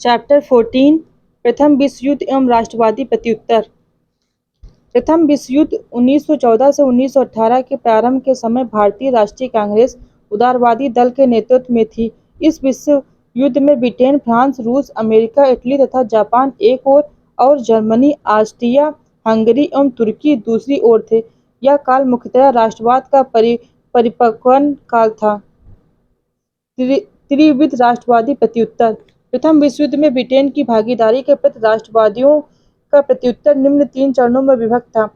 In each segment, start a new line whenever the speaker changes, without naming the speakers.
Chapter 14 प्रथम विश्व युद्ध एवं राष्ट्रवादी प्रत्युत्तर। प्रथम विश्व युद्ध 1914 से 1918 के प्रारंभ के समय भारतीय राष्ट्रीय कांग्रेस उदारवादी दल के नेतृत्व में थी। इस विश्व युद्ध में ब्रिटेन, फ्रांस, रूस, अमेरिका, इटली तथा जापान एक ओर और जर्मनी, ऑस्ट्रिया, हंगरी एवं तुर्की दूसरी ओर थे। यह काल मुख्यतः राष्ट्रवाद का परिपक्वन काल था। त्रिविध राष्ट्रवादी प्रत्युत्तर। प्रथम विश्व युद्ध में ब्रिटेन की भागीदारी के प्रति राष्ट्रवादियों का प्रत्युत्तर निम्न 3 चरणों में विभक्त था।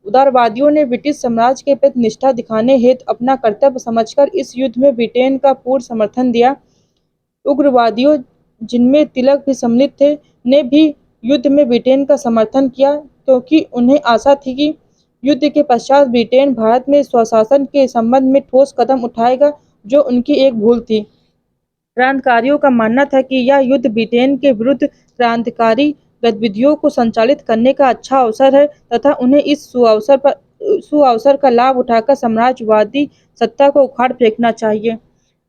उदारवादियों ने ब्रिटिश साम्राज्य के प्रति निष्ठा दिखाने हेतु अपना कर्तव्य समझकर इस युद्ध में ब्रिटेन का पूर्ण समर्थन दिया। उग्रवादियों, जिनमें तिलक भी सम्मिलित थे, ने भी युद्ध में ब्रिटेन का समर्थन किया, क्योंकि उन्हें आशा थी कि युद्ध के पश्चात ब्रिटेन भारत में स्वशासन के संबंध में ठोस कदम उठाएगा, जो उनकी एक भूल थी। क्रांतिकारियों का मानना था कि यह युद्ध ब्रिटेन के विरुद्ध क्रांतिकारी गतिविधियों को संचालित करने का अच्छा अवसर है तथा उन्हें इस सुअवसर का लाभ उठाकर साम्राज्यवादी सत्ता को उखाड़ फेंकना चाहिए।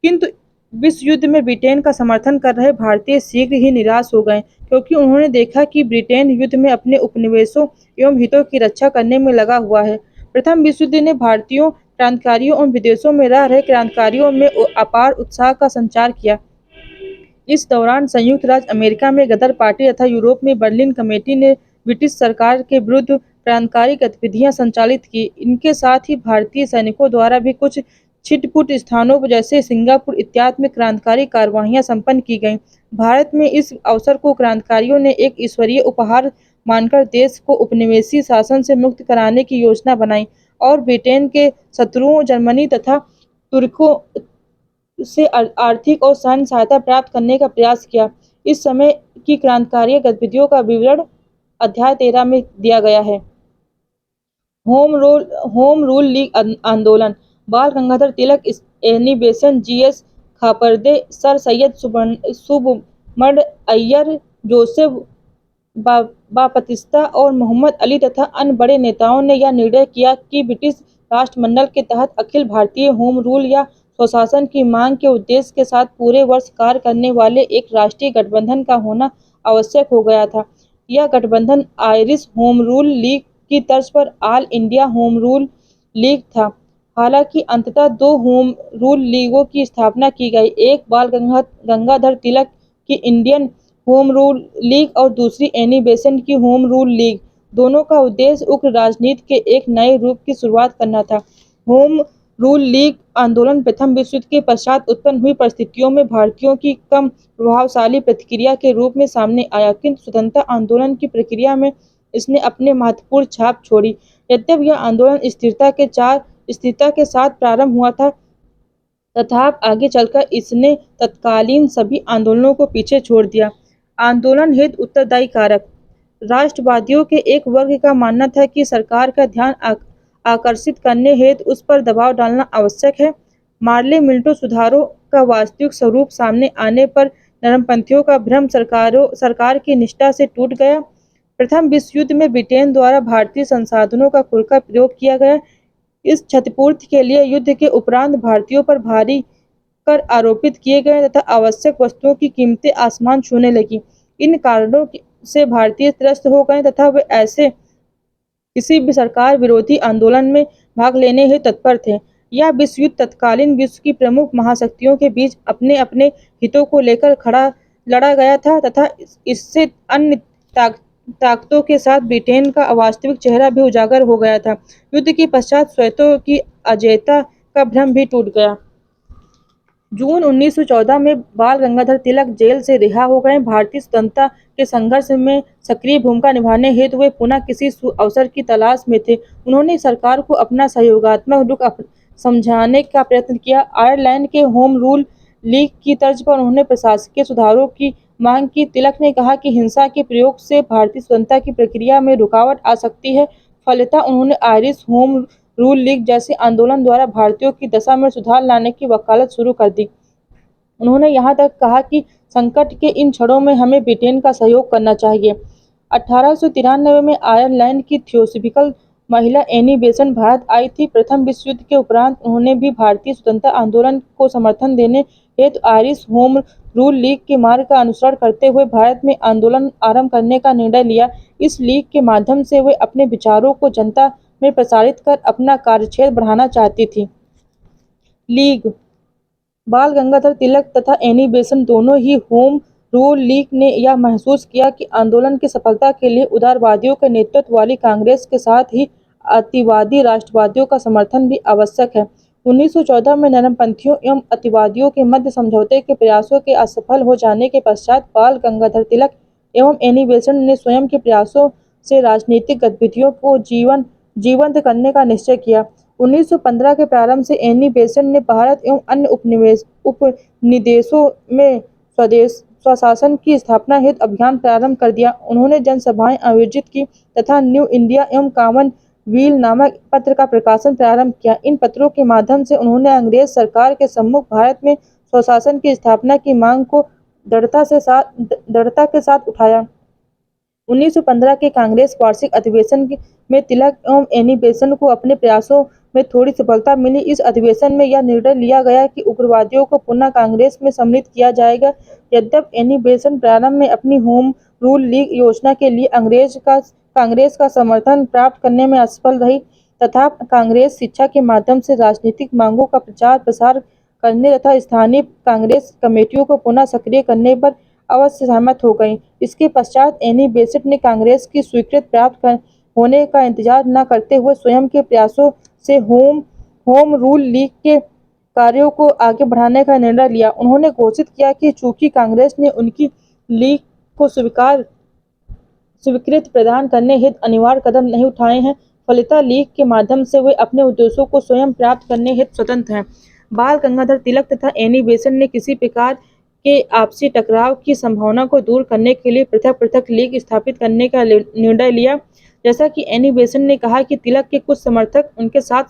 किंतु विश्व युद्ध में ब्रिटेन का समर्थन कर रहे भारतीय शीघ्र ही निराश हो गए, क्योंकि उन्होंने देखा कि ब्रिटेन युद्ध में अपने उपनिवेशों एवं हितों की रक्षा करने में लगा हुआ है। प्रथम विश्व युद्ध ने भारतीयों, क्रांतिकारियों एवं विदेशों में रह रहे क्रांतिकारियों में अपार उत्साह का संचार किया। इस दौरान संयुक्त राज्य अमेरिका में गदर पार्टी तथा यूरोप में बर्लिन कमेटी ने ब्रिटिश सरकार के विरुद्ध क्रांतिकारी गतिविधियां संचालित की। इनके साथ ही भारतीय सैनिकों द्वारा भी कुछ छिटपुट स्थानों पर जैसे सिंगापुर इत्यादि में क्रांतिकारी कार्यवाहियां संपन्न की गईं। भारत में इस अवसर को क्रांतिकारियों ने एक ईश्वरीय उपहार मानकर देश को उपनिवेशी शासन से मुक्त कराने की योजना बनाई और ब्रिटेन के शत्रुओं जर्मनी तथा तुर्कों से आर्थिक और सैन्य सहायता प्राप्त करने का प्रयास किया। इस समय की क्रांतिकारी गतिविधियों का विवरण अध्याय 13 में दिया गया है। होम रूल लीग आंदोलन। Bal Gangadhar Tilak, Annie Besant, G S. Khaparde, Sir Syed Subramaniam Iyer, Joseph Baptista और मोहम्मद अली तथा अन्य बड़े नेताओं ने यह निर्णय किया कि ब्रिटिश राष्ट्रमंडल के तहत अखिल भारतीय होम रूल या स्वशासन की मांग के उद्देश्य के साथ पूरे वर्ष कार्य करने वाले एक राष्ट्रीय गठबंधन का होना आवश्यक हो गया था। यह गठबंधन आयरिश होम रूल लीग की तर्ज पर all India home rule league था। हालांकि अंततः 2 होम रूल लीगों की स्थापना की गई, एक बाल गंगाधर तिलक की इंडियन होम रूल लीग और दूसरी एनी बेसेंट की होम रूल लीग। दोनों का उद्देश्य उग्र राजनीति के एक नए रूप की शुरुआत करना था। होम रूल लीग आंदोलन प्रथम विश्व युद्ध के पश्चात उत्पन्न हुई परिस्थितियों में भारतीयों की कम प्रभावशाली प्रतिक्रिया के रूप में सामने आया, किंतु स्वतंत्रता आंदोलन की प्रक्रिया में इसने अपने महत्वपूर्ण छाप छोड़ी। यद्यपि यह आंदोलन स्थिरता के साथ प्रारंभ हुआ था, तथापि आगे चलकर इसने तत्कालीन सभी आंदोलनों को पीछे छोड़ दिया। आंदोलन हेतु उत्तरदायी कारक। राष्ट्रवादियों के एक वर्ग का मानना था कि सरकार का ध्यान आकर्षित करने हेतु उस पर दबाव डालना आवश्यक है। मार्ले मिंटो सुधारों का वास्तविक स्वरूप सामने आने पर नरमपंथियों का भ्रम सरकार की निष्ठा से टूट गया। प्रथम विश्व युद्ध में ब्रिटेन द्वारा भारतीय संसाधनों का खुलकर प्रयोग किया गया। इस क्षतिपूर्ति के लिए युद्ध के उपरांत भारतीयों पर भारी कर आरोपित किए गए तथा आवश्यक वस्तुओं की कीमतें आसमान छूने लगी। इन कारणों से भारतीय त्रस्त हो गए तथा वे ऐसे किसी भी सरकार विरोधी आंदोलन में भाग लेने हेतु तत्पर थे। यह विश्व युद्ध तत्कालीन विश्व की प्रमुख महाशक्तियों के बीच अपने अपने हितों को लेकर लड़ा गया था तथा इससे अन्य ताकतों के साथ ब्रिटेन का वास्तविक चेहरा भी उजागर हो गया था। युद्ध के पश्चात सोवियतों की अजेयता का भ्रम भी टूट गया। जून 1914 में बाल गंगाधर तिलक जेल से रिहा हो गए। भारतीय स्वतंत्रता के संघर्ष में सक्रिय भूमिका निभाने हेतु वे पुनः किसी अवसर की तलाश में थे। उन्होंने सरकार को अपना सहयोगात्मक रुख समझाने का प्रयत्न किया। आयरलैंड के होम रूल लीग की तर्ज पर उन्होंने प्रशासकीय सुधारों की मांग की। तिलक ने कहा कि हिंसा के प्रयोग से भारतीय स्वतंत्रता की प्रक्रिया में रुकावट आ सकती है। फलतः उन्होंने आयरिश होम रूल लीग जैसे आंदोलन द्वारा भारतीयों की दशा में सुधार लाने की वकालत शुरू कर दी। उन्होंने यहाँ तक कहा कि संकट के इन क्षणों में हमें ब्रिटेन का सहयोग करना चाहिए। 1893 में आयरलैंड की थियोसॉफिकल महिला एनी बेसेंट भारत आई थी। प्रथम विश्व युद्ध के उपरांत उन्होंने भी भारतीय स्वतंत्रता आंदोलन को समर्थन देने हेतु आयरिश होम रूल लीग के मार्ग का अनुसरण करते हुए भारत में आंदोलन आरंभ करने का निर्णय लिया। इस लीग के माध्यम से वे अपने विचारों को जनता में प्रसारित कर अपना कार्यक्षेत्र बढ़ाना चाहती थी। लीग बाल गंगाधर तिलक तथा एनी बेसेंट दोनों ही होम रूल लीग ने यह महसूस किया कि आंदोलन की सफलता के लिए उदारवादियों के नेतृत्व वाली कांग्रेस के साथ ही अतिवादी राष्ट्रवादियों का समर्थन भी आवश्यक है। 1914 में नरमपंथियों एवं अतिवादियों के मध्य समझौते के प्रयासों के असफल हो जाने के पश्चात बाल गंगाधर तिलक एवं एनी बेसेंट ने स्वयं के प्रयासों से राजनीतिक गतिविधियों को जीवंत करने का निश्चय किया। 1915 के प्रारंभ से एनी बेसेंट ने भारत एवं अन्य उपनिवेशों में स्वशासन की स्थापना हेतु अभियान प्रारंभ कर दिया। उन्होंने जनसभाएं आयोजित की तथा न्यू इंडिया एवं कॉमनवेल्थ नामक पत्र का प्रकाशन प्रारंभ किया। इन पत्रों के माध्यम से उन्होंने अंग्रेज सरकार के सम्मुख भारत में स्वशासन की स्थापना की मांग को दृढ़ता के साथ उठाया। 1915 के कांग्रेस वार्षिक अधिवेशन में तिलक एवं एनी बेसेंट को अपने प्रयासों में थोड़ी सफलता मिली। इस अधिवेशन में यह निर्णय लिया गया कि उग्रवादियों को पुनः कांग्रेस में सम्मिलित किया जाएगा। यद्यपि एनी बेसेंट प्रारंभ में अपनी होम रूल लीग योजना के लिए कांग्रेस का समर्थन प्राप्त करने में असफल रही, तथा कांग्रेस शिक्षा के माध्यम से राजनीतिक मांगों का प्रचार प्रसार करने तथा स्थानीय कांग्रेस कमेटियों को पुनः सक्रिय करने पर अवश्य सहमत हो गई। इसके पश्चात एनी बेसेंट ने कांग्रेस की स्वीकृति प्राप्त होने का इंतजार न करते हुए स्वयं के प्रयासों से होम रूल लीग के कार्यों को आगे बढ़ाने का निर्णय लिया। उन्होंने घोषित किया कि चूंकि कांग्रेस ने उनकी लीग को स्वीकृति प्रदान करने हेतु अनिवार्य कदम नहीं उठाए हैं, फलितः लीग के माध्यम से वे अपने उद्देश्यों को स्वयं प्राप्त करने हेतु स्वतंत्र हैं। बाल गंगाधर तिलक तथा एनी बेसेंट ने किसी प्रकार के आपसी टकराव की संभावना को दूर करने के लिए पृथक-पृथक लीग स्थापित करने का निर्णय लिया। जैसा कि एनी बेसेंट ने कहा कि तिलक के कुछ समर्थक उनके साथ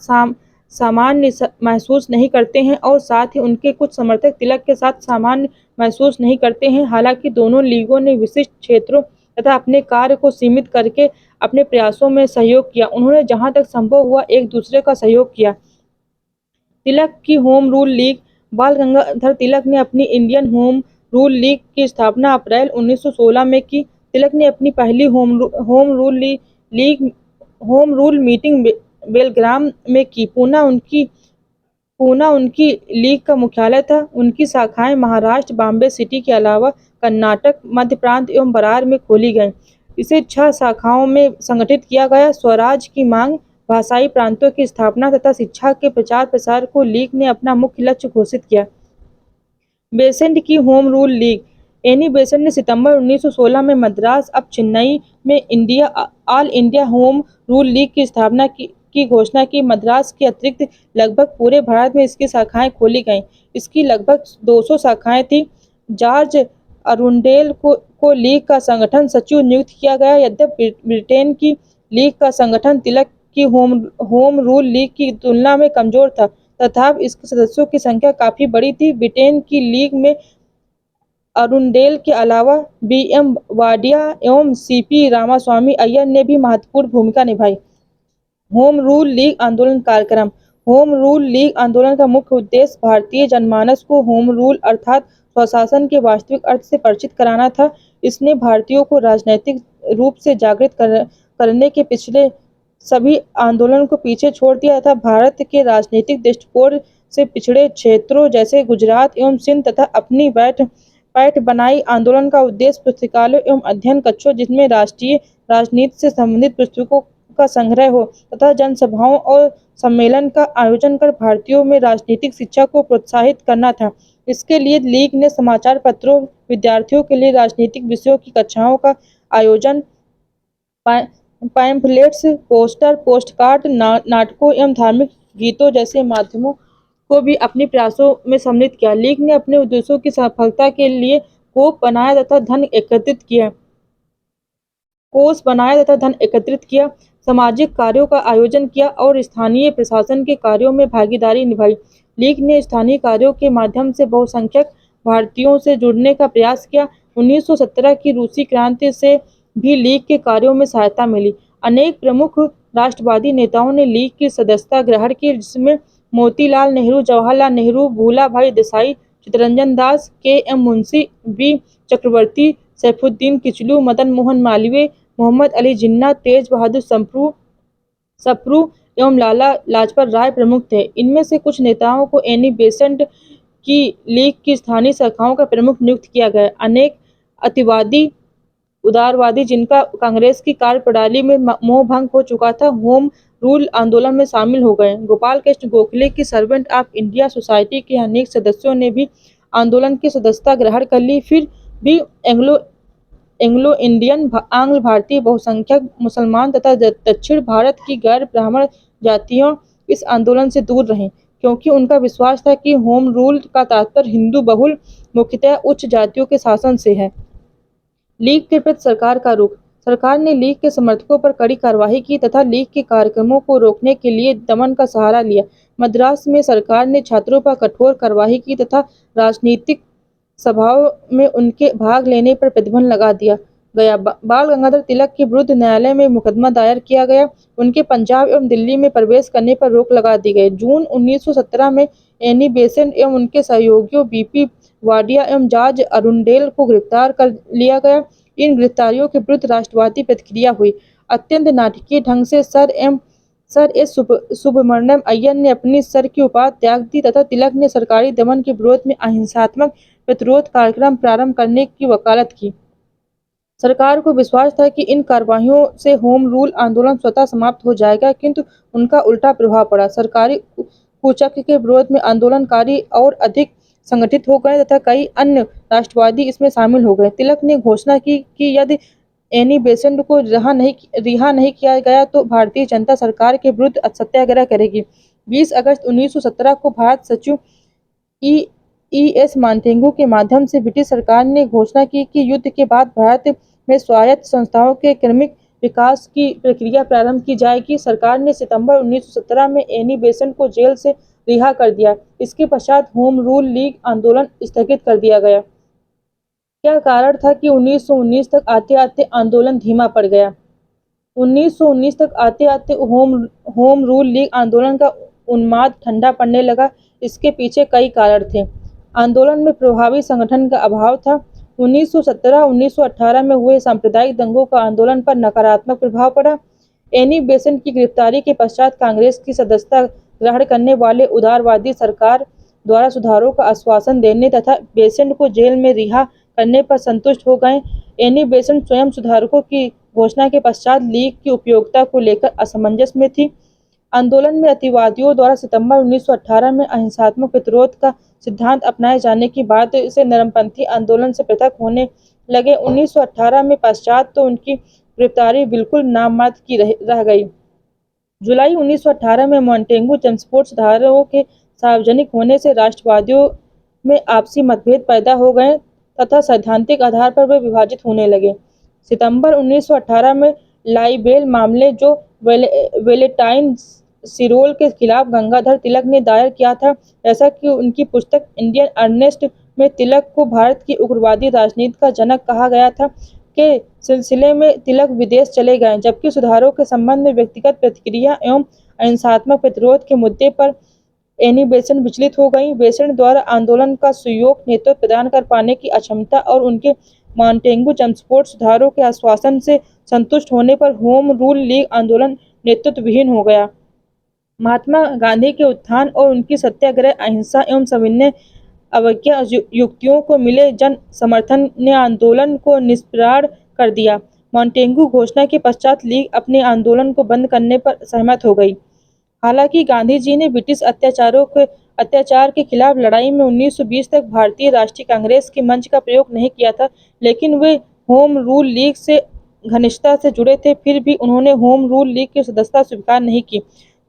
सामान्य महसूस नहीं करते हैं और साथ ही उनके कुछ समर्थक तिलक के साथ सामान्य महसूस नहीं करते हैं। हालांकि दोनों लीगों ने विशिष्ट क्षेत्रों तथा अपने कार्य को सीमित करके अपने प्रयासों में सहयोग किया। उन्होंने जहां तक संभव हुआ एक दूसरे का सहयोग किया। तिलक की होम रूल लीग बाल गंगाधर तिलक ने अपनी इंडियन होम रूल लीग की स्थापना अप्रैल 1916 में की। तिलक ने अपनी पहली होम रूल मीटिंग बेलग्राम में की। पूना उनकी लीग का मुख्यालय था। उनकी शाखाएं महाराष्ट्र, बॉम्बे सिटी के अलावा कर्नाटक, मध्य प्रांत एवं बरार में खोली गईं। इसे 6 शाखाओं में संगठित किया गया। स्वराज की मांग, भाषाई प्रांतों की स्थापना तथा शिक्षा के प्रचार प्रसार को लीग ने अपना मुख्य लक्ष्य घोषित किया। बेसेंट की home rule league Annie Besant ने सितंबर 1916 में मद्रास अब चेन्नई में all India home rule league की स्थापना की घोषणा की। मद्रास के अतिरिक्त लगभग पूरे भारत में इसकी शाखाएं खोली गईं। इसकी लगभग 200 शाखाएं थीं। जॉर्ज अरुंडेल को लीग का संगठन सचिव नियुक्त किया गया। यद्यपि ब्रिटेन की लीग का संगठन तिलक की होम रूल लीग की तुलना में कमजोर था, तथापि इसके सदस्यों की संख्या काफी बड़ी थी। ब्रिटेन की लीग में अरुंडेल के अलावा बी.एम. वाडिया एवं सी.पी. रामास्वामी अय्यर ने भी महत्वपूर्ण भूमिका निभाई। होम रूल लीग आंदोलन कार्यक्रम होम रूल लीग आंदोलन का मुख्य उद्देश्य भारतीय जनमानस को होम रूल अर्थात स्वशासन के वास्तविक अर्थ से परिचित कराना था। इसने भारतीयों को राजनैतिक रूप से जागृत करने के पिछले सभी आंदोलन को पीछे छोड़ दिया तथा भारत के राजनीतिक दृष्टिकोण से पिछड़े क्षेत्रों जैसे गुजरात एवं सिंध तथा अपनी पैठ बनाई। आंदोलन का उद्देश्य पुस्तकालयों एवं अध्ययन कक्षों जिसमें राष्ट्रीय राजनीति से संबंधित पुस्तकों का संग्रह हो तथा जनसभाओं और सम्मेलन का आयोजन कर भारतीयों में राजनीतिक शिक्षा को प्रोत्साहित करना था। इसके लिए लीग ने समाचार पत्रों, विद्यार्थियों के लिए राजनीतिक विषयों की कक्षाओं का आयोजन, पैम्फलेट्स, पोस्टर, पोस्टकार्ड, नाटकों एवं धार्मिक गीतों जैसे माध्यमों को भी अपने प्रयासों में सम्मिलित किया। लीग ने अपने उद्देश्यों की सफलता के लिए कोष बनाया तथा धन एकत्रित किया, सामाजिक कार्यों का आयोजन किया और स्थानीय प्रशासन के कार्यों में भागीदारी निभाई। लीग ने स्थानीय कार्यों के माध्यम से बहुसंख्यक भारतीयों से जुड़ने का प्रयास किया। 1917 की रूसी क्रांति से भी लीग के कार्यों में सहायता मिली। अनेक प्रमुख राष्ट्रवादी नेताओं ने लीग की सदस्यता ग्रहण की, जिसमें मोतीलाल नेहरू, जवाहरलाल नेहरू, भूला भाई देसाई, चित्तरंजन दास, के.एम. मुंशी, बी. चक्रवर्ती, सैफुद्दीन किचलू, मदन मोहन मालवीय, मोहम्मद अली जिन्ना, तेज बहादुर सप्रू एवं लाला लाजपत राय प्रमुख थे। इनमें से कुछ नेताओं को एनी बेसेंट की लीग की स्थानीय शाखाओं का प्रमुख नियुक्त किया गया। अनेक अतिवादी उदारवादी जिनका कांग्रेस की कार्यप्रणाली में मोहभंग हो चुका था, होम रूल आंदोलन में शामिल हो गए। गोपाल कृष्ण गोखले की सर्वेंट ऑफ इंडिया सोसाइटी के अनेक सदस्यों ने भी आंदोलन की सदस्यता ग्रहण कर ली। फिर भी एंग्लो इंडियन आंग्ल भारतीय बहुसंख्यक मुसलमान तथा दक्षिण भारत की गैर ब्राह्मण जातियों इस आंदोलन से दूर रहीं, क्योंकि उनका विश्वास था कि होम रूल का तात्पर्य हिंदू बहुल मुख्यतः उच्च जातियों के शासन से है। लीग के प्रति सरकार का रुख। सरकार ने लीग के समर्थकों पर कड़ी कार्रवाई की तथा लीग के कार्यक्रमों को रोकने के लिए दमन का सहारा लिया। मद्रास में सरकार ने छात्रों पर कठोर कार्रवाई की तथा राजनीतिक सभाओं में उनके भाग लेने पर प्रतिबंध लगा दिया गया। बाल गंगाधर तिलक के विरुद्ध न्यायालय में मुकदमा दायर किया गया। उनके पंजाब एवं दिल्ली में प्रवेश करने पर रोक लगा दी गई। जून 1917 में एनी बेसेंट एवं उनके सहयोगियों बीपी वाडिया एवं जॉर्ज अरुंडेल को गिरफ्तार कर लिया गया। इन गिरफ्तारियों के विरुद्ध राष्ट्रवादी प्रतिक्रिया हुई। अत्यंत नाटकीय ढंग से सर एस सुब्रमण्यम अय्यर ने अपनी सर की उपाधि त्याग दी तथा तिलक ने सरकारी दमन के विरोध में अहिंसात्मक प्रतिरोध कार्यक्रम प्रारंभ करने की वकालत की। सरकार को विश्वास था कि इन कार्रवाइयों से होम रूल आंदोलन स्वतः समाप्त हो जाएगा, किंतु उनका उल्टा प्रभाव पड़ा। सरकारी कूचक के विरोध में आंदोलनकारी और अधिक संगठित हो गए तथा कई अन्य राष्ट्रवादी इसमें शामिल हो गए। तिलक ने घोषणा की कि यदि एनी बेसेंट को रिहा नहीं किया गया तो भारतीय जनता सरकार के विरुद्ध सत्याग्रह करेगी। 20 अगस्त 1917 को भारत सचिव ई.एस. मांटेगू के माध्यम से ब्रिटिश सरकार ने घोषणा की कि युद्ध के बाद भारत में स्वायत्त संस्थाओं के क्रमिक विकास की प्रक्रिया प्रारंभ की जाएगी। सरकार ने सितंबर 1917 में एनी बेसेंट को जेल से रिहा कर दिया। इसके पश्चात होम रूल लीग आंदोलन स्थगित कर दिया गया। क्या कारण था कि 1919 तक आते-आते आंदोलन धीमा पड़ गया? 1919 तक आते-आते होम रूल लीग आंदोलन का उन्माद ठंडा पड़ने लगा। इसके पीछे कई कारण थे। आंदोलन में प्रभावी संगठन का अभाव था। 1917-1918 में हुए सांप्रदायिक दंगों का आंदोलन पर नकारात्मक प्रभाव पड़ा। एनी बेसेंट की गिरफ्तारी के पश्चात कांग्रेस की सदस्यता ग्रहण करने वाले उदारवादी सरकार द्वारा सुधारों का आश्वासन देने तथा बेसेंट को जेल में रिहा करने पर संतुष्ट हो गए। एनी बेसेंट स्वयं सुधारकों की घोषणा के पश्चात लीग की उपयोगिता को लेकर असमंजस में थी। आंदोलन में अतिवादियों द्वारा सितंबर 1918 में अहिंसात्मक प्रतिरोध का सिद्धांत अपनाए जाने की बात से नरमपंथी आंदोलन से पृथक होने लगे। 1918 में पश्चात तो उनकी गिरफ्तारी बिल्कुल नाममात्र की रह गई। जुलाई 1918 में मॉन्टेगू जमस्फोट सुधारों के सार्वजनिक होने से राष्ट्रवादियों में आपसी मतभेद पैदा हो गए तथा सैद्धांतिक आधार पर वे विभाजित होने लगे। सितंबर 1918 में लाइबेल मामले जो वेलेंटाइन सिरोल के खिलाफ गंगाधर तिलक ने दायर किया था, ऐसा कि उनकी पुस्तक इंडियन अर्नेस्ट में तिलक को भारत की उग्रवादी राजनीति का जनक कहा गया था, के सिलसिले में तिलक विदेश चले गए, जबकि सुधारों के संबंध में व्यक्तिगत प्रतिक्रिया एवं अहिंसात्मक प्रतिरोध के मुद्दे पर एनी बेसेंट विचलित हो गई। बेसेंट द्वारा आंदोलन का सुयोग्य नेतृत्व प्रदान कर पाने की अक्षमता और उनके मॉन्टेगू जमस्फोट सुधारों के आश्वासन से संतुष्ट होने पर होम रूल लीग आंदोलन नेतृत्व विहीन हो गया। महात्मा गांधी के उत्थान और उनकी सत्याग्रह, अहिंसा एवं सविनय अवज्ञा युक्तियों को मिले जन समर्थन ने आंदोलन को निष्प्राण कर दिया। मॉन्टेगू घोषणा के पश्चात लीग अपने आंदोलन को बंद करने पर सहमत हो गई। हालांकि गांधी जी ने ब्रिटिश अत्याचार के खिलाफ लड़ाई में 1920 तक भारतीय राष्ट्रीय कांग्रेस के मंच का प्रयोग नहीं किया था, लेकिन वे होम रूल लीग से घनिष्ठता से जुड़े थे। फिर भी उन्होंने होम रूल लीग की सदस्यता स्वीकार नहीं की।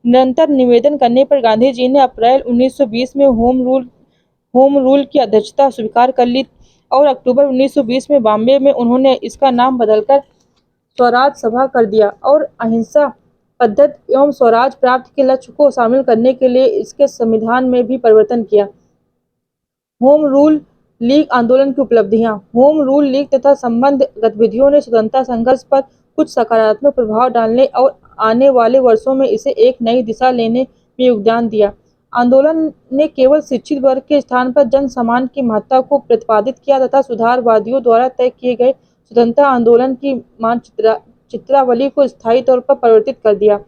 निरंतर निवेदन करने पर गांधी जी ने अप्रैल 1920 में होम रूल की अध्यक्षता स्वीकार कर ली और अक्टूबर 1920 में बॉम्बे में उन्होंने इसका नाम बदलकर स्वराज सभा कर दिया और अहिंसा पद्धति एवं स्वराज प्राप्ति के लक्ष्य को शामिल करने के लिए इसके संविधान में भी परिवर्तन किया। होम रूल लीग आंदोलन की उपलब्धियां। होम रूल लीग तथा संबद्ध गतिविधियों ने स्वतंत्रता संघर्ष पर कुछ सकारात्मक प्रभाव डालने और आने वाले वर्षों में इसे एक नई दिशा लेने में योगदान दिया। आंदोलन ने केवल शिक्षित वर्ग के स्थान पर जन सम्मान की महत्ता को प्रतिपादित किया तथा सुधारवादियों द्वारा तय किए गए स्वतंत्रता आंदोलन की चित्रावली को स्थायी तौर पर परिवर्तित कर दिया।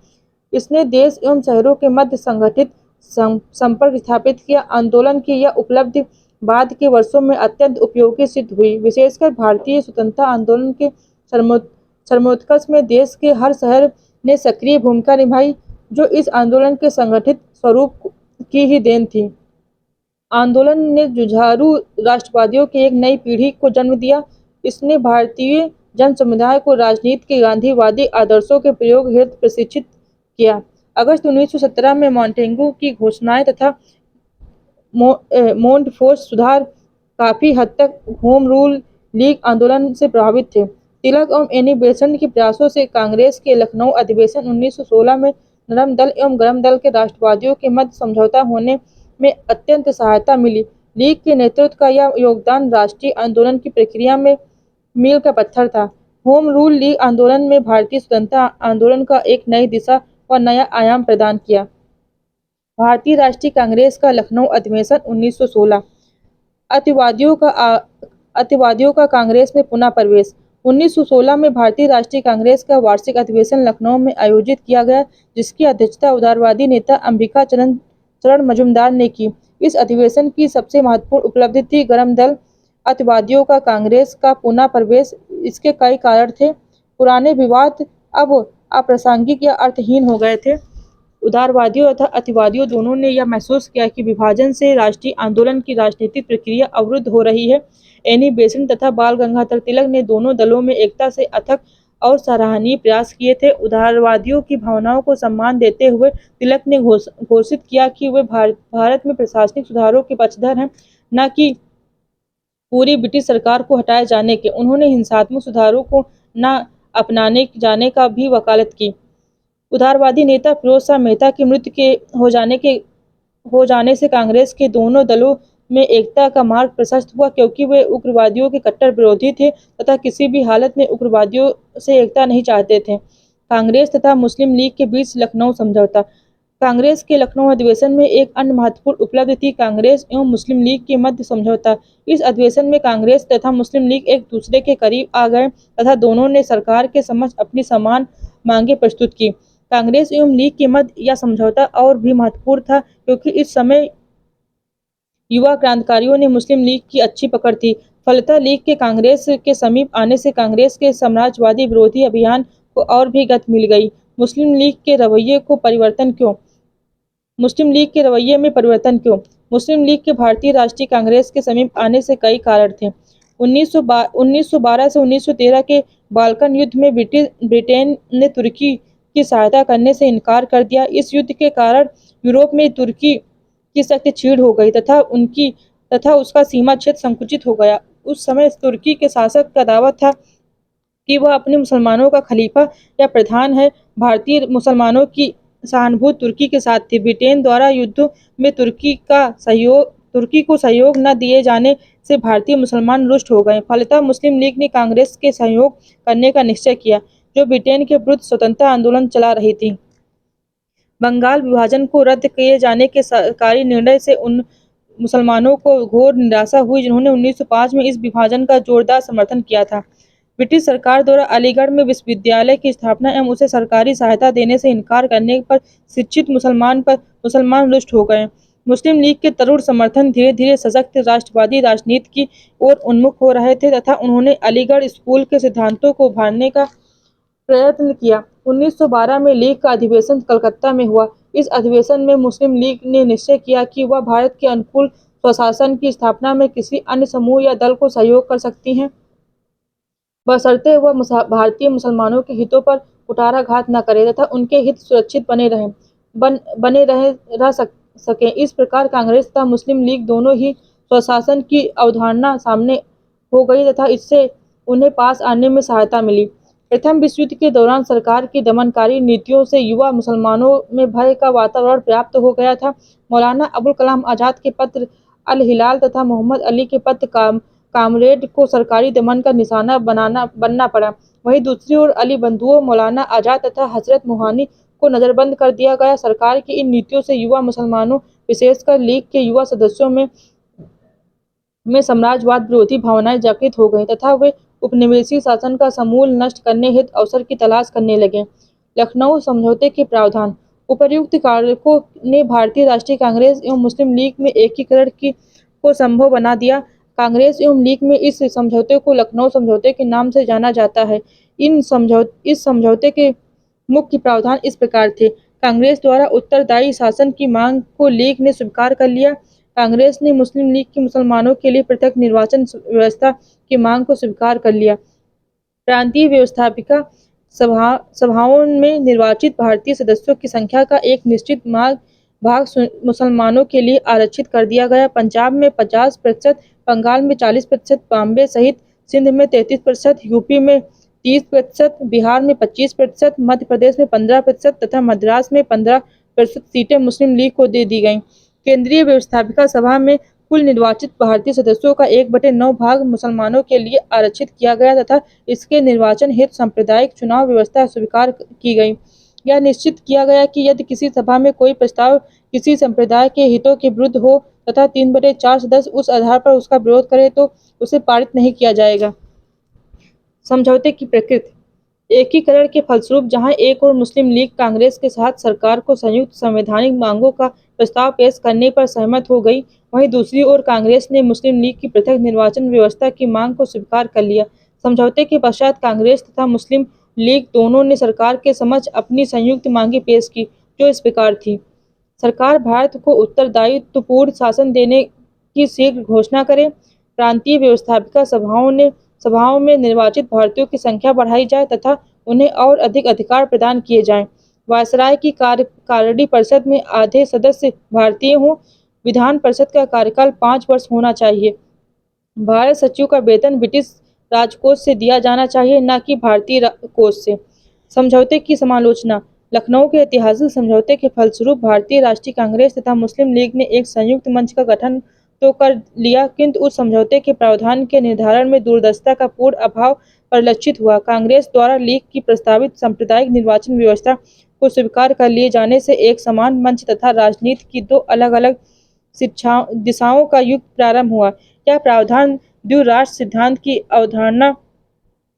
इसने देश एवं शहरों के मध्य संगठित संपर्क स्थापित किया। आंदोलन की यह उपलब्धि बाद के वर्षों में अत्यंत उपयोगी सिद्ध हुई। विशेषकर भारतीय स्वतंत्रता आंदोलन के सर्वोत्कर्ष में देश के हर शहर ने सक्रिय भूमिका निभाई, जो इस आंदोलन के संगठित स्वरूप की ही देन थी। आंदोलन ने जुझारू राष्ट्रवादियों की एक नई पीढ़ी को जन्म दिया। इसने भारतीय जन समुदाय को राजनीति के गांधीवादी आदर्शों के प्रयोग हेतु प्रशिक्षित किया। अगस्त 1917 में मॉन्टेगू की घोषणाएं तथा मोंटफोर्ट सुधार काफी हद तक होम रूल लीग आंदोलन से प्रभावित थे। तिलक एवं एनी बेसेंट के प्रयासों से कांग्रेस के लखनऊ अधिवेशन 1916 में नरम दल एवं गरम दल के राष्ट्रवादियों के मध्य समझौता होने में अत्यंत सहायता मिली। लीग के नेतृत्व का यह योगदान राष्ट्रीय आंदोलन की प्रक्रिया में मील का पत्थर था। होम रूल लीग आंदोलन में भारतीय स्वतंत्रता आंदोलन का एक नई दिशा और नया आयाम प्रदान किया। भारतीय राष्ट्रीय कांग्रेस का लखनऊ अधिवेशन 1916। अतिवादियों का कांग्रेस में पुनः प्रवेश। 1916 में भारतीय राष्ट्रीय कांग्रेस का वार्षिक अधिवेशन लखनऊ में आयोजित किया गया, जिसकी अध्यक्षता उदारवादी नेता अंबिका चरण मजूमदार ने की। इस अधिवेशन की सबसे महत्वपूर्ण उपलब्धि थी गरम दल अतिवादियों का कांग्रेस का पुनः प्रवेश। इसके कई कारण थे। पुराने विवाद अब अप्रासंगिक या अर्थहीन हो गए थे। उदारवादियों तथा अतिवादियों दोनों ने यह महसूस किया कि विभाजन से राष्ट्रीय आंदोलन की राजनीतिक प्रक्रिया अवरुद्ध हो रही है। एनी बेसेंट तथा बाल गंगाधर तिलक ने दोनों दलों में एकता से अथक और सराहनीय प्रयास किए थे। उदारवादियों की भावनाओं को सम्मान देते हुए तिलक ने घोषित किया कि वे भारत में प्रशासनिक सुधारों के पक्षधर हैं, न कि पूरी ब्रिटिश सरकार को हटाए जाने के। उन्होंने हिंसात्मक सुधारों को न अपनाने जाने का भी वकालत की। उदारवादी नेता फिरोज शाह मेहता की मृत्यु के हो जाने से कांग्रेस के दोनों दलों में एकता का मार्ग प्रशस्त हुआ, क्योंकि वे उग्रवादियों के कट्टर विरोधी थे तथा किसी भी हालत में उग्रवादियों से एकता नहीं चाहते थे। कांग्रेस तथा मुस्लिम लीग के बीच लखनऊ समझौता। कांग्रेस के लखनऊ अधिवेशन में एक अन्य महत्वपूर्ण उपलब्धि थी कांग्रेस एवं मुस्लिम लीग के मध्य समझौता। इस अधिवेशन में कांग्रेस तथा मुस्लिम लीग एक दूसरे के करीब आ गए तथा दोनों ने सरकार के समक्ष अपनी समान मांगे प्रस्तुत की। कांग्रेस एवं लीग के मध्य यह समझौता और भी महत्वपूर्ण था, क्योंकि इस समय युवा क्रांतिकारियों ने मुस्लिम लीग की अच्छी पकड़ थी। फलतः लीग के कांग्रेस के समीप आने से कांग्रेस के साम्राज्यवादी विरोधी अभियान को और भी गति मिल गई। मुस्लिम लीग के रवैये में परिवर्तन क्यों? मुस्लिम लीग के भारतीय राष्ट्रीय कांग्रेस के समीप आने से कई कारण थे। 1912 से 1913 के बाल्कन युद्ध में ब्रिटेन ने तुर्की की सहायता करने से इनकार कर दिया। इस युद्ध के कारण यूरोप में तुर्की की शक्ति क्षीण हो गई तथा उसका सीमा क्षेत्र संकुचित हो गया। उस समय तुर्की के शासक का दावा था कि वह अपने मुसलमानों का खलीफा या प्रधान है। भारतीय मुसलमानों की सहानुभूति तुर्की के साथ थी। ब्रिटेन द्वारा युद्ध में तुर्की को सहयोग न दिए जाने से भारतीय मुसलमान रुष्ट हो गए। फलतः मुस्लिम लीग ने कांग्रेस के सहयोग करने का निश्चय किया, जो ब्रिटेन के विरुद्ध स्वतंत्रता आंदोलन चला रही थी। बंगाल विभाजन को रद्द किए जाने के सरकारी निर्णय से उन मुसलमानों को घोर निराशा हुई जिन्होंने 1905 में इस विभाजन का जोरदार समर्थन किया था। ब्रिटिश सरकार द्वारा अलीगढ़ में विश्वविद्यालय की स्थापना एवं उसे सरकारी सहायता देने से इनकार करने पर शिक्षित मुसलमान रुष्ट हो गए। मुस्लिम लीग के तरुण समर्थन धीरे धीरे सशक्त राष्ट्रवादी राजनीति की ओर उन्मुख हो रहे थे तथा उन्होंने अलीगढ़ स्कूल के सिद्धांतों को उभारने का प्रयत्न किया। 1912 में लीग का अधिवेशन कलकत्ता में हुआ। इस अधिवेशन में मुस्लिम लीग ने निश्चय किया कि वह भारत के अनुकूल स्वशासन की स्थापना में किसी अन्य समूह या दल को सहयोग कर सकती हैं, बशर्ते वह भारतीय मुसलमानों के हितों पर कुठाराघात न करे तथा उनके हित सुरक्षित बने रह सकें। इस प्रकार कांग्रेस तथा मुस्लिम लीग दोनों ही स्वशासन की अवधारणा सामने हो गई तथा इससे उन्हें पास आने में सहायता मिली। प्रथम विश्व युद्ध के दौरान सरकार की दमनकारी नीतियों से युवा मुसलमानों में भय का वातावरण व्याप्त हो गया था। मौलाना अबुल कलाम आजाद के पत्र अल हिलाल तथा मोहम्मद अली के पत्र कामरेड को सरकारी दमन का निशाना बनना पड़ा। वहीं दूसरी ओर अली बंधुओं, मौलाना आजाद तथा हजरत मोहानी को नजरबंद कर दिया गया। सरकार की इन नीतियों से युवा मुसलमानों विशेषकर लीग के युवा सदस्यों में साम्राज्यवाद विरोधी भावनाएं जागृत हो गईं तथा वे उपनिवेशी शासन का समूल नष्ट करने हेतु अवसर की तलाश करने लगे। लखनऊ समझौते के प्रावधान। उपर्युक्त कारकों ने भारतीय राष्ट्रीय कांग्रेस एवं मुस्लिम लीग में एकीकरण को संभव बना दिया। कांग्रेस एवं लीग में इस समझौते को लखनऊ समझौते के नाम से जाना जाता है। इस समझौते के मुख्य प्रावधान इस प्रकार थे। कांग्रेस द्वारा उत्तरदायी शासन की मांग को लीग ने स्वीकार कर लिया। कांग्रेस ने मुस्लिम लीग की मुसलमानों के लिए पृथक निर्वाचन व्यवस्था की मांग को स्वीकार कर लिया। प्रांतीय व्यवस्थापिका सभाओं में निर्वाचित भारतीय सदस्यों की संख्या का एक निश्चित भाग मुसलमानों के लिए आरक्षित कर दिया गया। पंजाब में 50%, बंगाल में 40%, बॉम्बे सहित सिंध में 33%, यूपी में 30%, बिहार में 25%, मध्य प्रदेश में 15% तथा मद्रास में 15% सीटें मुस्लिम लीग को दे दी गईं। केंद्रीय व्यवस्थापिका सभा में कुल निर्वाचित भारतीय सदस्यों का 1/9 भाग मुसलमानों के लिए आरक्षित किया गया तथा इसके निर्वाचन हेतु सांप्रदायिक चुनाव व्यवस्था स्वीकार की गई। यह निश्चित किया गया कि यदि किसी सभा में कोई प्रस्ताव किसी संप्रदाय के हितों के विरुद्ध हो तथा 3/4 सदस्य उस आधार पर उसका विरोध करें तो उसे पारित नहीं किया जाएगा। समझौते की प्रकृति। एकीकरण के फलस्वरूप जहां एक ओर मुस्लिम लीग कांग्रेस के साथ सरकार को संयुक्त संवैधानिक मांगों का प्रस्ताव पेश करने पर सहमत हो गई, वहीं दूसरी ओर कांग्रेस ने मुस्लिम लीग की पृथक निर्वाचन व्यवस्था की मांग को स्वीकार कर लिया। समझौते के पश्चात कांग्रेस तथा मुस्लिम लीग दोनों ने सरकार के समक्ष अपनी संयुक्त मांगें पेश की, जो इस प्रकार थी। सरकार भारत को उत्तरदायित्वपूर्ण शासन देने की शीघ्र घोषणा करे। प्रांतीय व्यवस्थापिका सभाओं में निर्वाचित भारतीयों की संख्या बढ़ाई जाए तथा उन्हें और अधिक अधिकार प्रदान किए जाएं। वायसराय की कार्यकारिणी परिषद में आधे सदस्य भारतीय हों। विधान परिषद का कार्यकाल 5 वर्ष होना चाहिए। भारत सचिव का वेतन ब्रिटिश राजकोष से दिया जाना चाहिए, न कि भारतीय कोष से। समझौते की समालोचना। लखनऊ के ऐतिहासिक समझौते के फलस्वरूप भारतीय राष्ट्रीय कांग्रेस तथा मुस्लिम लीग ने एक संयुक्त मंच का गठन तो कर लिया, किंतु उस समझौते के प्रावधान के निर्धारण में दूरदर्शिता का पूर्ण अभाव परिलक्षित हुआ। कांग्रेस द्वारा लीग की प्रस्तावित सांप्रदायिक निर्वाचन व्यवस्था को स्वीकार कर लिए जाने से एक समान मंच तथा राजनीति की दो अलग-अलग दिशाओं का युग प्रारंभ हुआ। यह प्रावधान द्विराष्ट्र सिद्धांत की अवधारणा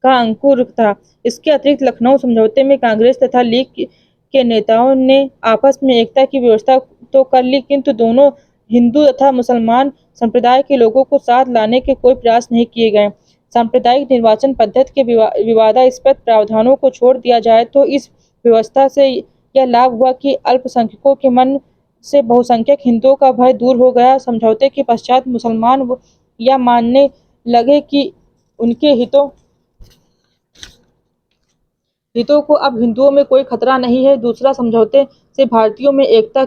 का अंकुर था। इसके अतिरिक्त लखनऊ समझौते में कांग्रेस तथा लीग के नेताओं ने आपस में एकता की व्यवस्था तो कर ली, किंतु दोनों हिंदू तथा मुसलमान संप्रदाय के लोगों को साथ लाने के कोई प्रयास नहीं किए गए। सांप्रदायिक निर्वाचन पद्धति के विवादास्पद प्रावधानों को छोड़ दिया जाए तो इस व्यवस्था से यह लाभ हुआ कि अल्पसंख्यकों के मन से बहुसंख्यक हिंदुओं का भय दूर हो गया। समझौते के पश्चात मुसलमान यह मानने लगे कि उनके हितों को अब हिंदुओं में कोई खतरा नहीं है। दूसरा, समझौते से भारतीयों में एकता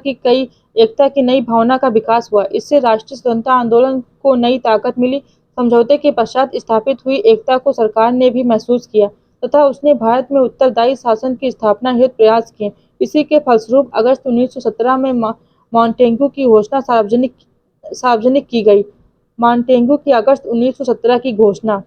की नई भावना का विकास हुआ। इससे राष्ट्रीय स्वतंत्रता आंदोलन को नई ताकत मिली। समझौते के पश्चात स्थापित हुई एकता को सरकार ने भी महसूस किया तथा उसने भारत में उत्तरदायी शासन की स्थापना हेतु प्रयास किए। इसी के फलस्वरूप अगस्त 1917 में मॉन्टेग्यू की घोषणा सार्वजनिक की गई। मॉन्टेग्यू की अगस्त 1917 की घोषणा।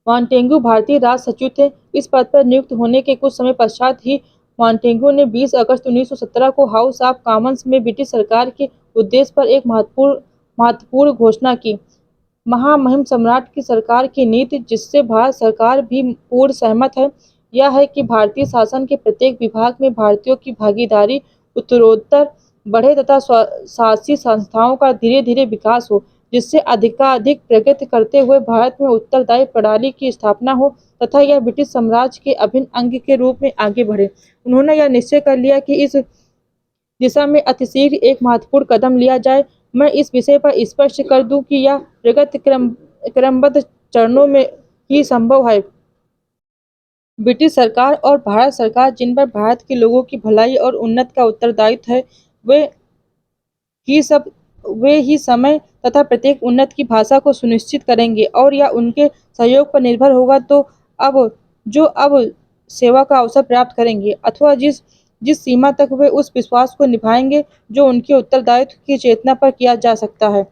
मॉन्टेग्यू भारतीय राज सचिव थे। इस पद पर नियुक्त होने के कुछ समय पश्चात ही मॉन्टेग्यू ने 20 अगस्त 1917 को हाउस ऑफ कॉमन्स में ब्रिटिश सरकार के उद्देश्य पर एक महत्वपूर्ण घोषणा की। महामहिम सम्राट की सरकार की नीति, जिससे भारत सरकार भी पूर्ण सहमत है, यह है कि भारतीय शासन के प्रत्येक विभाग में भारतीयों की भागीदारी उत्तरोत्तर बढ़े तथा स्वशासी संस्थाओं का धीरे धीरे विकास हो, जिससे अधिकाधिक प्रगति करते हुए भारत में उत्तरदायी प्रणाली की स्थापना हो तथा यह ब्रिटिश साम्राज्य के अभिन्न अंग के रूप में आगे बढ़े। उन्होंने यह निश्चय कर लिया कि इस दिशा में अतिशीघ्र एक महत्वपूर्ण कदम लिया जाए। मैं इस विषय पर स्पष्ट कर दूं कि यह प्रगति क्रमबद्ध चरणों में ही संभव है। ब्रिटिश सरकार और भारत सरकार, जिन पर भारत के लोगों की भलाई और उन्नति का उत्तरदायित्व है, वे ही समय तथा प्रत्येक उन्नति की भाषा को सुनिश्चित करेंगे और यह उनके सहयोग पर निर्भर होगा तो अब सेवा का अवसर प्राप्त करेंगे अथवा जिस सीमा तक वे उस विश्वास को निभाएंगे जो उनके उत्तरदायित्व की चेतना पर किया जा सकता है।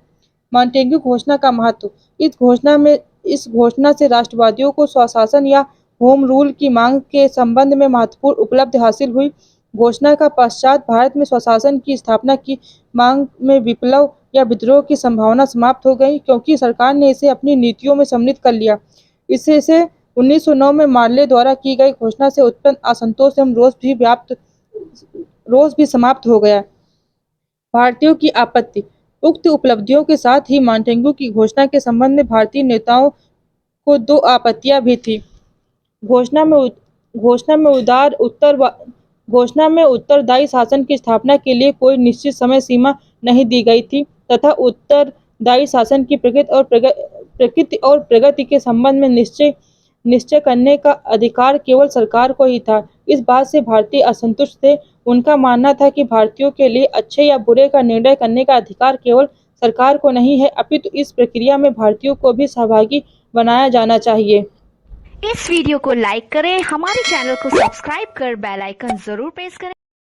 मॉन्टेग्यू घोषणा का महत्व। इस घोषणा से राष्ट्रवादियों को स्वशासन या होम रूल की मांग के संबंध में महत्वपूर्ण उपलब्धि हासिल हुई। घोषणा का पश्चात भारत में स्वशासन की स्थापना की मांग में विप्लव या विद्रोह की संभावना समाप्त हो गई, क्योंकि सरकार ने इसे अपनी नीतियों में सम्मिलित कर लिया। इससे 1909 में मार्ले द्वारा की गई घोषणा से उत्पन्न असंतोष एवं रोष भी समाप्त हो गया। भारतीयों की आपत्ति। उक्त उपलब्धियों के साथ ही मॉन्टेग्यू की घोषणा के संबंध में भारतीय नेताओं को दो आपत्तियां भी थी। घोषणा में घोषणा में उदार उत्तर घोषणा में उत्तरदायी शासन की स्थापना के लिए कोई निश्चित समय सीमा नहीं दी गई थी, तथा उत्तरदायी शासन की प्रकृति और प्रगति के संबंध में निश्चय करने का अधिकार केवल सरकार को ही था। इस बात से भारतीय असंतुष्ट थे। उनका मानना था कि भारतीयों के लिए अच्छे या बुरे का निर्णय करने का अधिकार केवल सरकार को नहीं है, अपितु इस प्रक्रिया में भारतीयों को भी सहभागी बनाया जाना चाहिए।
इस वीडियो को लाइक करें, हमारे चैनल को सब्सक्राइब कर बेल आइकन जरूर प्रेस करें।